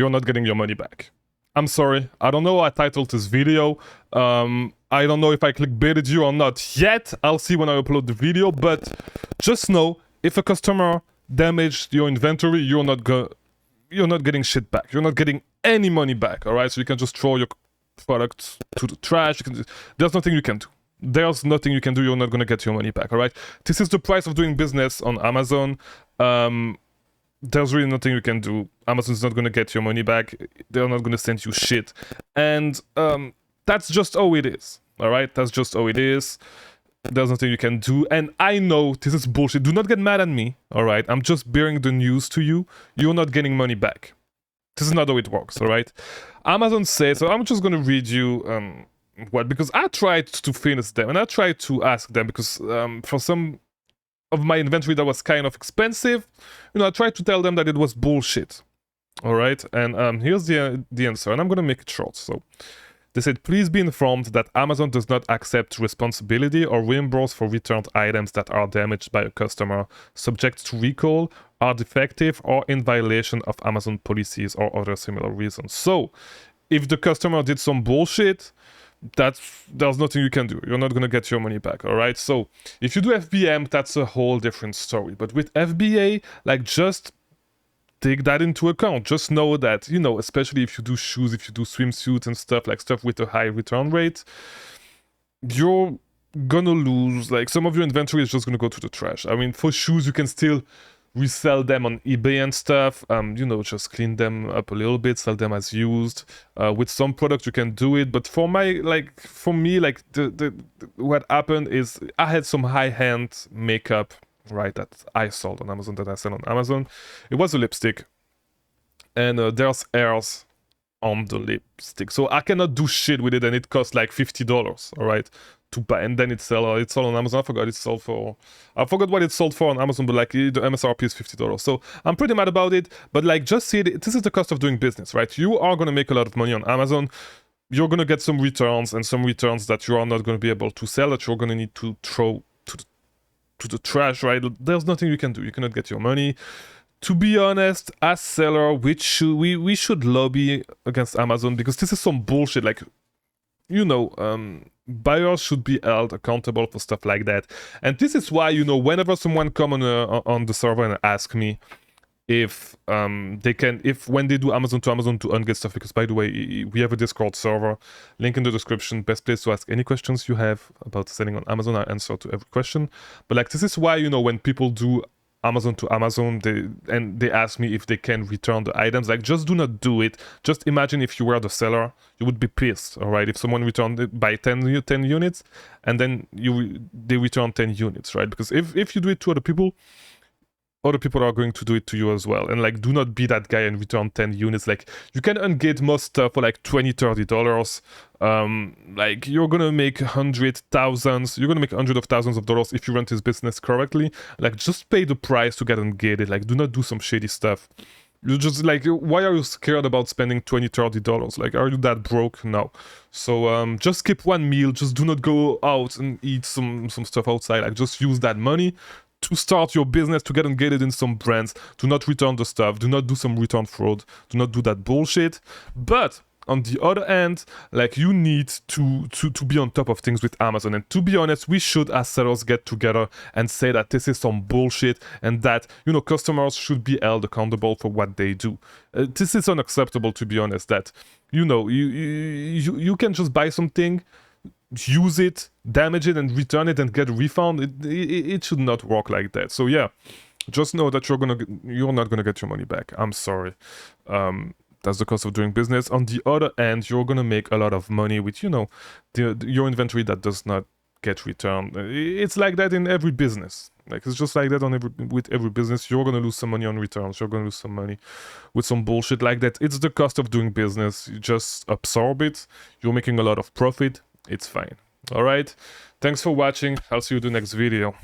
you're not getting your money back. I'm sorry, I don't know what I titled this video. I don't know if I clickbaited you or not yet. I'll see when I upload the video, but just know, if a customer damaged your inventory, you're not getting shit back. You're not getting any money back, all right? So you can just throw your product to the trash. There's nothing you can do. There's nothing you can do. You're not going to get your money back, all right? This is the price of doing business on Amazon. There's really nothing you can do. Amazon's not going to get your money back. They're not going to send you shit. And that's just how it is, all right? That's just how it is. There's nothing you can do. And I know this is bullshit. Do not get mad at me, all right? I'm just bearing the news to you. You're not getting money back. This is not how it works, all right? Amazon says, so I'm just going to read you because I tried to finish them, and I tried to ask them, because for some of my inventory that was kind of expensive, I tried to tell them that it was bullshit, all right? And here's the answer, and I'm going to make it short. So they said, please be informed that Amazon does not accept responsibility or reimburse for returned items that are damaged by a customer, subject to recall, are defective, or in violation of Amazon policies or other similar reasons. So if the customer did some bullshit, there's nothing you can do. You're not going to get your money back, all right? So if you do FBM, that's a whole different story. But with FBA, like, just take that into account. Just know that, especially if you do shoes, if you do swimsuits and stuff with a high return rate, you're gonna lose, like, some of your inventory is just gonna go to the trash. I mean, for shoes, you can still resell them on eBay and stuff, just clean them up a little bit, sell them as used. With some products you can do it, but for me, what happened is I had some high-end makeup, right, that I sold on Amazon, that I sell on Amazon. It was a lipstick, and there's hairs on the lipstick, so I cannot do shit with it, and it costs like $50, all right, to buy. And then it's sold on Amazon. I forgot what it's sold for on Amazon, but like the MSRP is $50. So I'm pretty mad about it, but like, just see it, this is the cost of doing business, right? You are going to make a lot of money on Amazon. You're going to get some returns, and some returns that you are not going to be able to sell, that you're going to need to throw to the trash, right? There's nothing you can do. You cannot get your money. To be honest, as seller, we should lobby against Amazon, because this is some bullshit. Like, buyers should be held accountable for stuff like that. And this is why, whenever someone come on the server and ask me if when they do Amazon to unget stuff, because, by the way, we have a Discord server, link in the description, best place to ask any questions you have about selling on Amazon. I answer to every question. But like, this is why, when people do Amazon to Amazon, they ask me if they can return the items, like, just do not do it. Just imagine if you were the seller, you would be pissed, all right, if someone returned it by 10 units, and then they return 10 units, right? Because if you do it to other people are going to do it to you as well. And like, do not be that guy and return 10 units. Like, you can ungate most stuff for like $20-30. Like, you're gonna make hundreds of thousands of dollars if you run this business correctly. Like, just pay the price to get ungated. Like, do not do some shady stuff. You just, like, why are you scared about spending $20-30? Like, are you that broke? No. So just skip one meal. Just do not go out and eat some stuff outside. Like, just use that money to start your business, to get engaged in some brands. Do not return the stuff. Do not do some return fraud. Do not do that bullshit. But on the other hand, like, you need to be on top of things with Amazon. And to be honest, we should, as sellers, get together and say that this is some bullshit, and that, customers should be held accountable for what they do. This is unacceptable, to be honest, that, you can just buy something, use it, damage it, and return it and get a refund. It should not work like that. So yeah, just know that you're not gonna get your money back. I'm sorry. That's the cost of doing business. On the other hand, you're gonna make a lot of money with your inventory that does not get returned. It's like that in every business. Like, it's just like that with every business. You're gonna lose some money on returns. You're gonna lose some money with some bullshit like that. It's the cost of doing business. You just absorb it. You're making a lot of profit. It's fine. All right. Thanks for watching. I'll see you in the next video.